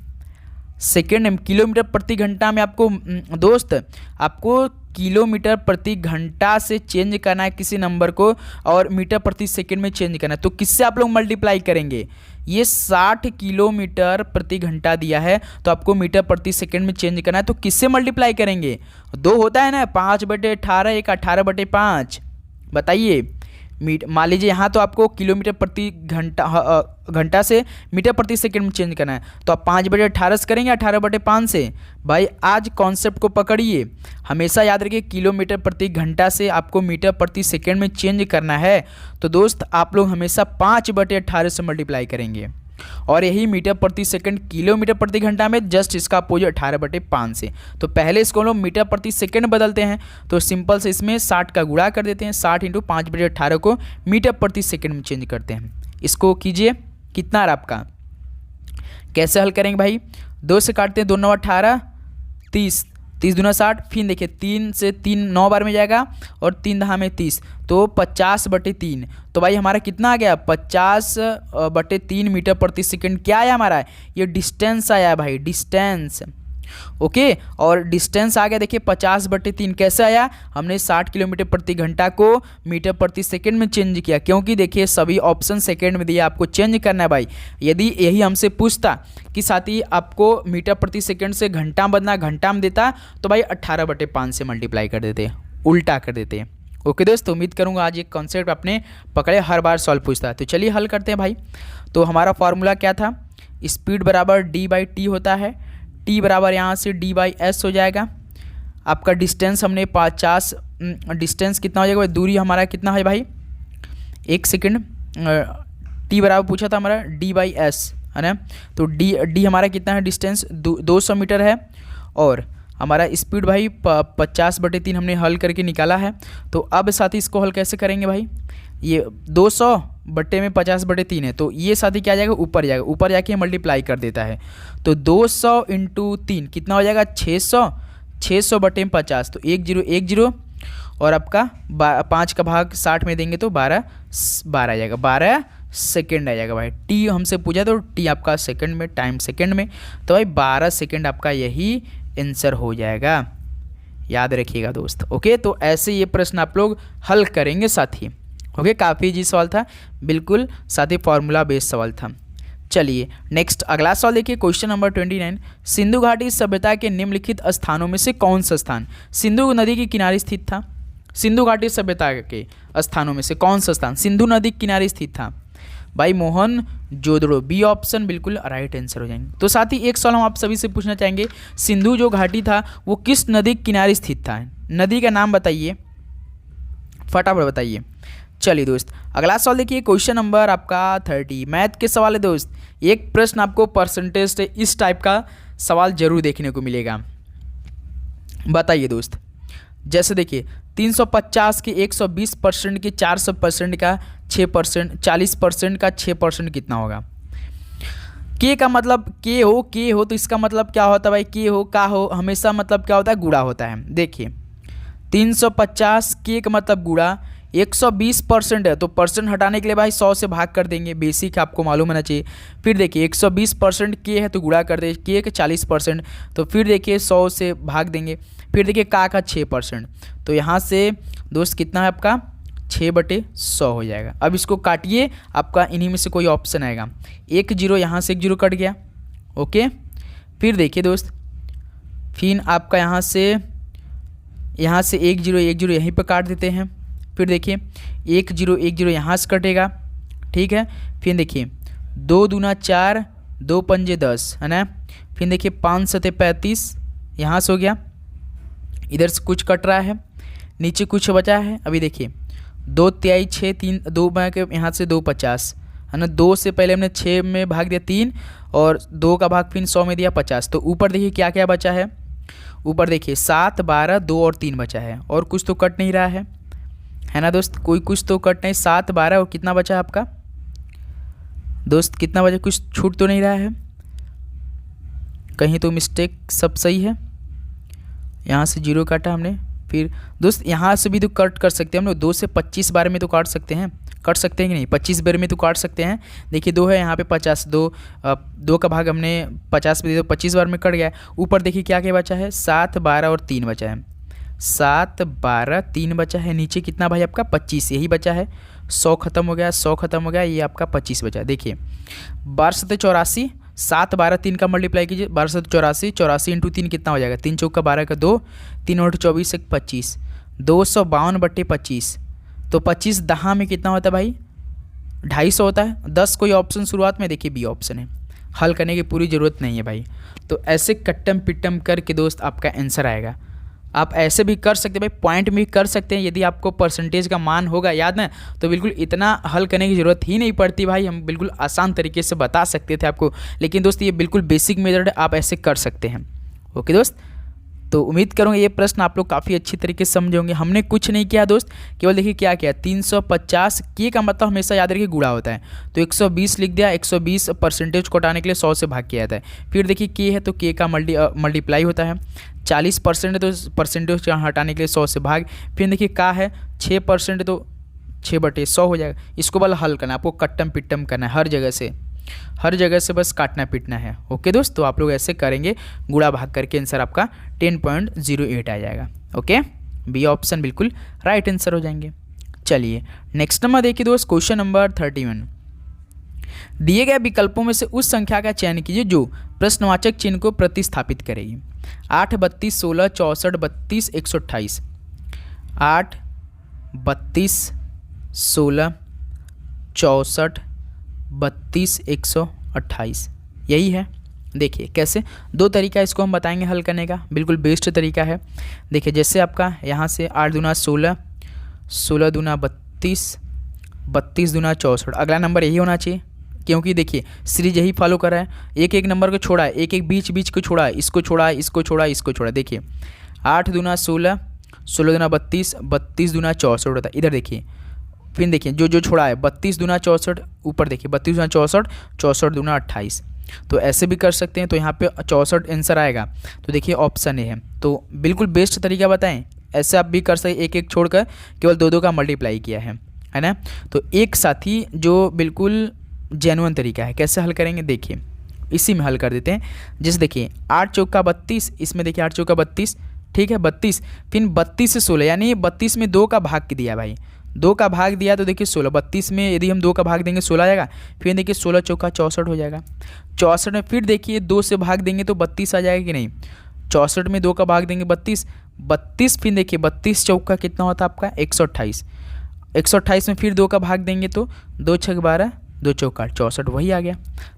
सेकेंड किलोमीटर प्रति घंटा में आपको दोस्त, आपको किलोमीटर प्रति घंटा से चेंज करना है किसी नंबर को, और मीटर प्रति सेकंड में चेंज करना है। तो किससे आप लोग मल्टीप्लाई करेंगे? ये 60 किलोमीटर प्रति घंटा दिया है, तो आपको मीटर प्रति सेकंड में चेंज करना है, तो किससे मल्टीप्लाई करेंगे? 2 होता है ना, 5/18 एक 18/5। बताइए, मान लीजिए यहाँ तो आपको किलोमीटर प्रति घंटा से मीटर प्रति सेकंड में चेंज करना है, तो आप 5/18 से करेंगे 18/5 से। भाई आज कॉन्सेप्ट को पकड़िए, हमेशा याद रखिए किलोमीटर प्रति घंटा से आपको मीटर प्रति सेकंड में चेंज करना है, तो दोस्त आप लोग हमेशा 5/18 से मल्टीप्लाई करेंगे। और यही मीटर प्रति सेकंड किलोमीटर प्रति घंटा में जस्ट इसका अपोजिट 18/5 से। तो पहले इसको लोग मीटर प्रति सेकंड बदलते हैं, तो सिंपल से इसमें 60 का गुणा कर देते हैं, 60 × 5/18 को मीटर प्रति सेकंड में चेंज करते हैं। इसको कीजिए, कितना रहा आपका? कैसे हल करेंगे भाई? 2 से काटते हैं, 2 × 9 = 18, 30, 30 दूना 60, फिर देखिए 3 से 3 9 बार में जाएगा, और 3 दहा में 30, तो 50/3। तो भाई हमारा कितना आ गया? 50/3 मीटर प्रति सेकंड। क्या आया हमारा? ये डिस्टेंस आया भाई, डिस्टेंस। ओके, और डिस्टेंस आ गया देखिए 50/3। कैसे आया? हमने 60 किलोमीटर प्रति घंटा को मीटर प्रति सेकंड में चेंज किया, क्योंकि देखिए सभी ऑप्शन सेकंड में दिया, आपको चेंज करना है भाई। यदि यही हमसे पूछता कि साथ ही आपको मीटर प्रति सेकंड से घंटा बदलना, घंटा में देता, तो भाई 18/5 से मल्टीप्लाई कर देते, उल्टा कर देते। ओके दोस्त, उम्मीद करूंगा आज एक कॉन्सेप्ट आपने पकड़े, हर बार सॉल्व पूछता है। तो चलिए हल करते हैं भाई। तो हमारा फॉर्मूला क्या था, स्पीड बराबर d/t होता है, t बराबर यहाँ से d/s हो जाएगा। आपका डिस्टेंस हमने 50, डिस्टेंस कितना हो जाएगा भाई, दूरी हमारा कितना है भाई 1 सेकेंड, t बराबर पूछा था हमारा d/s है ना। तो d हमारा कितना है, डिस्टेंस 200 मीटर है, और हमारा स्पीड भाई 50/3 हमने हल करके निकाला है। तो अब साथी इसको हल कैसे करेंगे भाई, ये 200 बट्टे में 50/3 है, तो ये साथी क्या जाएगा, ऊपर जाएगा, ऊपर जाके मल्टीप्लाई कर देता है। तो 200 इंटू 3 कितना हो जाएगा 600, 600 बट्टे में 50, तो 1010, और आपका 5 का भाग 60 में देंगे तो 12 आ जाएगा, 12 सेकेंड आ जाएगा भाई। टी हमसे पूछा तो टी आपका सेकंड में, टाइम सेकंड में, तो भाई 12 सेकंड आपका यही आंसर हो जाएगा, याद रखिएगा दोस्त। ओके, तो ऐसे ये प्रश्न आप लोग हल करेंगे साथी। ओके, काफ़ी इजी सवाल था, बिल्कुल साथी फॉर्मूला बेस्ड सवाल था। चलिए नेक्स्ट अगला सवाल देखिए, क्वेश्चन नंबर 29, सिंधु घाटी सभ्यता के निम्नलिखित स्थानों में से कौन सा स्थान सिंधु नदी के किनारे स्थित था। सिंधु घाटी सभ्यता के स्थानों में से कौन सा स्थान सिंधु नदी के किनारे स्थित था भाई, मोहन जोदड़ो, बी ऑप्शन बिल्कुल राइट आंसर हो जाएंगे। तो साथ ही एक सवाल हम आप सभी से पूछना चाहेंगे, सिंधु जो घाटी था वो किस नदी के किनारे स्थित था, नदी का नाम बताइए, फटाफट बताइए। चलिए दोस्त अगला सवाल देखिए, क्वेश्चन नंबर आपका 30, मैथ के सवाल है दोस्त। एक प्रश्न आपको परसेंटेज से इस टाइप का सवाल जरूर देखने को मिलेगा, बताइए दोस्त। जैसे देखिए 350 के 120% के 400% का 6%, 40% का 6% कितना होगा। के का मतलब के हो तो इसका मतलब क्या होता है भाई, के हो का हो हमेशा मतलब क्या होता है, गुणा होता है। देखिए 350 के का मतलब गुणा, 120% है तो परसेंट हटाने के लिए भाई 100 से भाग कर देंगे, बेसिक आपको मालूम होना चाहिए। फिर देखिए 120% के है तो गुणा कर दे, के का 40%, तो फिर देखिए 100 से भाग देंगे। फिर देखिए का 6%, तो यहाँ से दोस्त कितना है आपका 6/100 हो जाएगा। अब इसको काटिए, आपका इन्हीं में से कोई ऑप्शन आएगा, 1 0 यहाँ से 1 0 कट गया। ओके, फिर देखिए दोस्त, फिर आपका यहाँ से 1 0 1 0 यहीं पर काट देते हैं। फिर देखिए 1 0 1 0 यहाँ से कटेगा, ठीक है। फिर देखिए 2 दूना 4, 2 पंजे 10 है ना। फिर देखिए 5 सते 35 यहाँ से हो गया, इधर से कुछ कट रहा है, नीचे कुछ बचा है। अभी देखिए 2 तिहाई 6, 3 2 बना के यहाँ से 2 50 है ना, 2 से पहले हमने 6 में भाग दिया 3, और 2 का भाग फिर 100 में दिया 50। तो ऊपर देखिए क्या क्या बचा है, ऊपर देखिए 7 12 2 और 3 बचा है, और कुछ तो कट नहीं रहा है ना दोस्त, कोई कुछ तो कट नहीं, 7 12 और कितना बचा है आपका दोस्त, कितना बचा, कुछ छूट तो नहीं रहा है कहीं, तो मिस्टेक सब सही है। यहाँ से 0 काटा हमने, फिर दोस्त यहाँ से भी तो कट कर सकते हैं हम लोग, 2 से 25 बार में तो काट सकते हैं कि नहीं, 25 बार में तो काट सकते हैं। देखिए 2 है यहाँ पे 50, 2 का भाग हमने 50 में दे दो, 25 बार में कट गया। ऊपर देखिए क्या क्या बचा है, 7 12 और 3 बचा है, 7 12 3 बचा है, नीचे कितना भाई आपका 25 यही बचा है। 100 खत्म हो गया, 100 खत्म हो गया, ये आपका 25 बचा। देखिए 12 7 12 3 का मल्टीप्लाई कीजिए, 12 84, 84 इंटू 3 कितना हो जाएगा, 3 चौका 12 का 2, 3 और 24 1 25, 252/25। तो 25 दहा में कितना होता है भाई 250 होता है। 10 कोई ऑप्शन शुरुआत में देखिए बी ऑप्शन है, हल करने की पूरी ज़रूरत नहीं है भाई। तो ऐसे कट्टम पिट्टम करके दोस्त आपका आंसर आएगा। आप ऐसे भी कर सकते हैं भाई, पॉइंट में कर सकते हैं, यदि आपको परसेंटेज का मान होगा याद ना, तो बिल्कुल इतना हल करने की ज़रूरत ही नहीं पड़ती भाई, हम बिल्कुल आसान तरीके से बता सकते थे आपको। लेकिन दोस्त ये बिल्कुल बेसिक मेथड है, आप ऐसे कर सकते हैं। ओके दोस्त, तो उम्मीद करूँगा ये प्रश्न आप लोग काफ़ी अच्छी तरीके से समझे होंगे। हमने कुछ नहीं किया दोस्त, केवल देखिए क्या किया, 350 के का मतलब हमेशा याद रखिए गुणा होता है, तो 120 लिख दिया, 120 परसेंटेज को हटाने के लिए 100 से भाग किया जाता है। फिर देखिए के है तो के का मल्टीप्लाई होता है, 40% है तो परसेंटेज हटाने के लिए 100 से भाग। फिर देखिए का है 6% तो 6/100 हो जाएगा। इसको बल हल करना, आपको कट्टम पिट्टम करना है, हर जगह से बस काटना पीटना है। ओके दोस्त, तो आप लोग ऐसे करेंगे, गुणा भाग करके आंसर आपका 10.08 आ जाएगा। ओके, बी ऑप्शन बिल्कुल राइट आंसर हो जाएंगे। चलिए नेक्स्ट नंबर देखिए दोस्त, क्वेश्चन नंबर 31, दिए गए विकल्पों में से उस संख्या का चयन कीजिए जो प्रश्नवाचक चिन्ह को प्रतिस्थापित करेगी। 8 32 16 64 32 128, 8 32, 16, 64, 32, 128, यही है। देखिए कैसे, दो तरीका इसको हम बताएंगे हल करने का, बिल्कुल बेस्ट तरीका है। देखिए जैसे आपका यहाँ से 8 दूना 16, 16 दूना 32, 32 दूना 64, अगला नंबर यही होना चाहिए, क्योंकि देखिए सीरीज यही फॉलो कर रहा है, एक एक नंबर को छोड़ा है, एक एक बीच बीच को छोड़ा है, इसको छोड़ा, इसको छोड़ा, इसको छोड़ा। देखिए 8 दूना 16, 16 दूना 32, 32 दूना 64 होता है। इधर देखिए फिर देखिए जो जो छोड़ा है 32 दूना 64, ऊपर देखिए 32 दूना 64, 64 दूना 28, तो ऐसे भी कर सकते हैं। तो यहाँ पे 64 आंसर आएगा, तो देखिए ऑप्शन ए है। तो बिल्कुल बेस्ट तरीका बताएं, ऐसे आप भी कर सकते, एक एक छोड़कर केवल दो दो का मल्टीप्लाई किया है ना। तो एक साथ ही जो बिल्कुल जेन्युइन तरीका है, कैसे हल करेंगे देखिए, इसी में हल कर देते हैं। जैसे देखिए 8 चौका 32, इसमें देखिए 8 चौका 32, ठीक है 32, फिर 32 से 16, यानी 32 में 2 का भाग दिया भाई, 2 का भाग दिया तो देखिए 16, 32 में यदि हम 2 का भाग देंगे 16 आएगा, फिर देखिए 16 चौका 64 हो जाएगा, 64 में फिर देखिए 2 से भाग देंगे तो 32 आ जाएगा कि नहीं, 64 में 2 का भाग देंगे 32, 32 फिर देखिए 32 चौका कितना होता है आपका 128, 128 में फिर 2 का भाग देंगे तो 2 छक 12, 2 चौका 64, वही आ गया।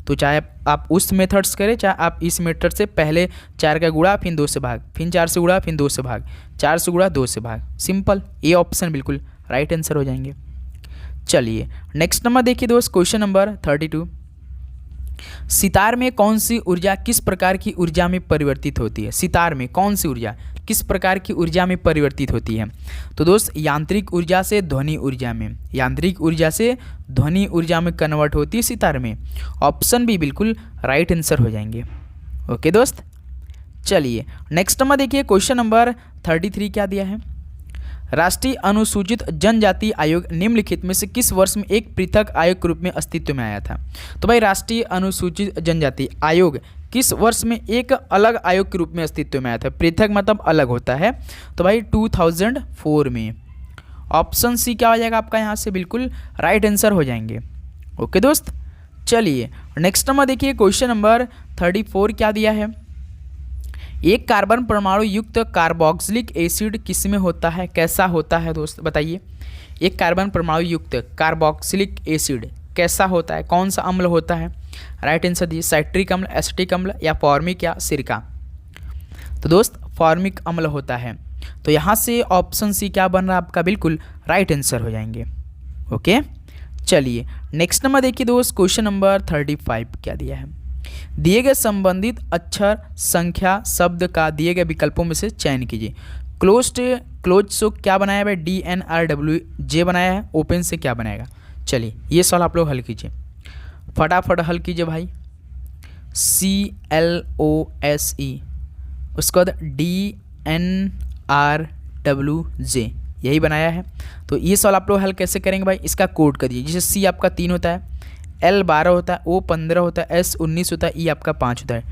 तो चाहे आप उस मेथड से करें, चाहे आप इस मेथड से, पहले 4 का गुणा फिर 2 से भाग, फिर 4 से गुणा फिर 2 से भाग, 4 से गुणा 2 से भाग, सिंपल, ये ऑप्शन बिल्कुल राइट आंसर हो जाएंगे। चलिए नेक्स्ट नंबर देखिए दोस्त, क्वेश्चन नंबर 32, सितार में कौन सी ऊर्जा किस प्रकार की ऊर्जा में परिवर्तित होती है? सितार में कौन सी ऊर्जा किस प्रकार की ऊर्जा में परिवर्तित होती है? तो दोस्त यांत्रिक ऊर्जा से ध्वनि ऊर्जा में, यांत्रिक ऊर्जा से ध्वनि ऊर्जा में कन्वर्ट होती है सितार में। ऑप्शन भी बिल्कुल राइट आंसर हो जाएंगे। ओके दोस्त, चलिए नेक्स्ट नंबर देखिए, क्वेश्चन नंबर 33 क्या दिया है? राष्ट्रीय अनुसूचित जनजाति आयोग निम्नलिखित में से किस वर्ष में एक पृथक आयोग के रूप में अस्तित्व में आया था? तो भाई राष्ट्रीय अनुसूचित जनजाति आयोग किस वर्ष में एक अलग आयोग के रूप में अस्तित्व में आया था? पृथक मतलब अलग होता है, तो भाई 2004 में। ऑप्शन सी क्या हो जाएगा आपका यहाँ से, बिल्कुल राइट आंसर हो जाएंगे। ओके दोस्त, चलिए नेक्स्ट नंबर देखिए, क्वेश्चन नंबर 34 क्या दिया है? एक कार्बन परमाणु युक्त कार्बोक्सिलिक एसिड किस में होता है? कैसा होता है दोस्त बताइए? एक कार्बन परमाणु युक्त कार्बोक्सिलिक एसिड कैसा होता है, कौन सा अम्ल होता है? राइट आंसर दीजिए, साइट्रिक अम्ल, एसिटिक अम्ल या फॉर्मिक या सिरका? तो दोस्त फॉर्मिक अम्ल होता है, तो यहाँ से ऑप्शन सी क्या बन रहा है आपका, बिल्कुल राइट आंसर हो जाएंगे। ओके चलिए नेक्स्ट नंबर देखिए दोस्त, क्वेश्चन नंबर 35 क्या दिया है? दिए गए संबंधित अक्षर संख्या शब्द का दिए गए विकल्पों में से चयन कीजिए। क्लोज से क्या बनाया है? DNRWJ बनाया है, ओपन से क्या बनाएगा? चलिए ये सवाल आप लोग हल कीजिए, फटाफट हल कीजिए भाई। CLOSE, उसके बाद DNRWJ यही बनाया है। तो ये सवाल आप लोग हल कैसे करेंगे भाई? इसका कोड कर दीजिए। जैसे C आपका 3 होता है, L 12 होता है, O 15 होता है, S 19 होता है, E आपका 5 होता है,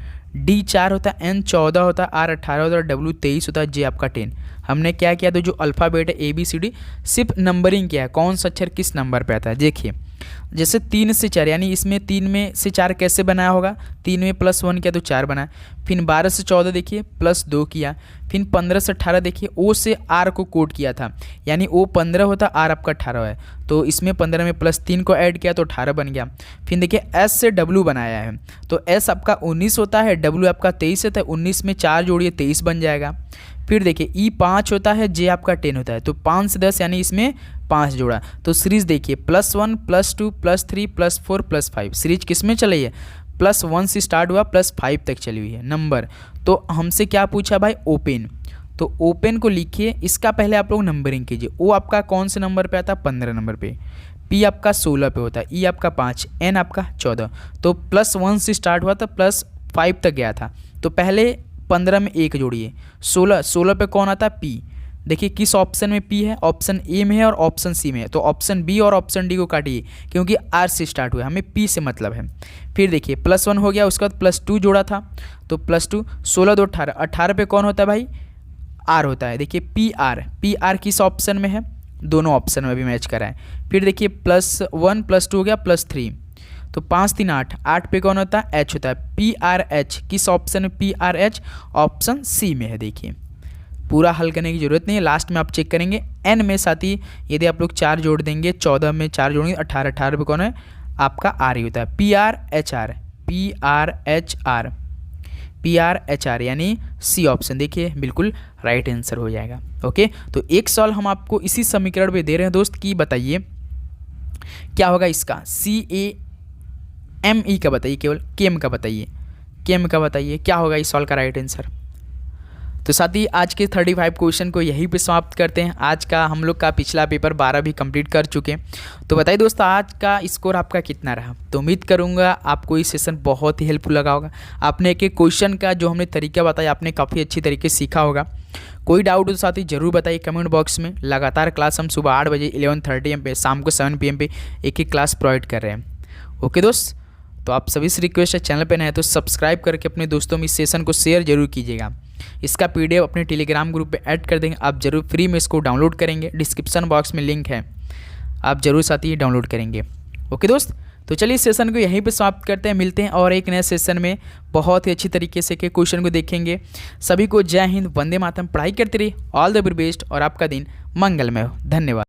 D 4 होता है, N 14 होता है, R 18 होता है, W 23 होता है, J आपका 10। हमने क्या किया? तो जो अल्फ़ाबेट है ABCD सिर्फ नंबरिंग किया है, कौन सा अक्षर किस नंबर पे आता है। देखिए जैसे 3 से 4, यानी इसमें 3 में से 4 कैसे बनाया होगा? 3 में +1 किया तो 4 बना। फिर 12 से 14 देखिए +2 किया। फिर 15 से 18 देखिए O से R को कोड किया था, यानी O 15 होता, R आपका 18 है, तो इसमें 15 में +3 को ऐड किया तो 18 बन गया। फिर देखिए S से W बनाया है, तो S आपका 19 होता है, W आपका 23 होता है, 19 में 4 जोड़िए 23 बन जाएगा। फिर देखिए E 5 होता है, J आपका 10 होता है, तो 5 से 10 यानी इसमें 5 जोड़ा। तो सीरीज देखिए +1 +2 +3 +4 +5, सीरीज किस में चली है? +1 से स्टार्ट हुआ +5 तक चली हुई है नंबर। तो हमसे क्या पूछा भाई? ओपन। तो ओपन को लिखिए, इसका पहले आप लोग नंबरिंग कीजिए। O आपका कौन से नंबर पे आता है? 15 नंबर पे। P आपका 16 पे होता है, E आपका 5, N आपका 14। तो +1 से स्टार्ट हुआ तो +5 तक गया था, तो पहले 15 में 1 जोड़िए। 16 पे कौन आता है? P। देखिए किस ऑप्शन में P है? ऑप्शन A में है और ऑप्शन C में है, तो ऑप्शन B और ऑप्शन D को काटिए, क्योंकि R से स्टार्ट हुआ, हमें P से मतलब है। फिर देखिए +1 हो गया, उसके बाद +2 जोड़ा था, तो +2, 16 2 18, 18 पे कौन होता है भाई? R होता है। देखिए PR किस ऑप्शन में है? दोनों ऑप्शन में भी मैच करा है। फिर देखिए +1 +2 हो गया +3, तो 5 3 8, 8 पे कौन होता है? H होता है। PRH किस ऑप्शन में? PRH ऑप्शन C में है। देखिए पूरा हल करने की ज़रूरत नहीं है, लास्ट में आप चेक करेंगे। n में साथी यदि आप लोग 4 जोड़ देंगे, 14 में 4 जोड़ेंगे 18, 18 पे कौन है आपका r ही होता है, PRHR, PRHR, PRHR यानी सी ऑप्शन देखिए बिल्कुल राइट आंसर हो जाएगा। ओके, तो एक सवाल हम आपको इसी समीकरण पे दे रहे हैं दोस्त कि बताइए क्या होगा इसका, CAME का बताइए, केवल केम का बताइए, केम का बताइए क्या होगा इस सवाल का राइट आंसर। तो साथ ही आज के 35 क्वेश्चन को यहीं पे समाप्त करते हैं। आज का हम लोग का पिछला पेपर 12 भी कंप्लीट कर चुके हैं। तो बताइए दोस्तों आज का स्कोर आपका कितना रहा। तो उम्मीद करूंगा आपको ये सेशन बहुत ही हेल्पफुल लगा होगा। आपने एक एक क्वेश्चन का जो हमने तरीका बताया आपने काफ़ी अच्छी तरीके से सीखा होगा। कोई डाउट हो तो साथ ही जरूर बताइए कमेंट बॉक्स में। लगातार क्लास हम सुबह 8 बजे 11:30 AM पे, शाम को 7 PM पे एक एक क्लास प्रोवाइड कर रहे हैं। ओके दोस्त, तो आप सभी से रिक्वेस्ट है चैनल पे नए हैं तो सब्सक्राइब करके अपने दोस्तों में इस सेशन को शेयर जरूर कीजिएगा। इसका PDF अपने टेलीग्राम ग्रुप पे ऐड कर देंगे, आप जरूर फ्री में इसको डाउनलोड करेंगे। डिस्क्रिप्शन बॉक्स में लिंक है, आप जरूर साथ ही डाउनलोड करेंगे। ओके दोस्त, तो चलिए इस सेशन को यहीं पे समाप्त करते हैं। मिलते हैं और एक नए सेशन में बहुत ही अच्छी तरीके से के क्वेश्चन को देखेंगे। सभी को जय हिंद, वंदे मातरम। पढ़ाई करते रहिए, ऑल द वेरी बेस्ट और आपका दिन मंगलमय हो। धन्यवाद।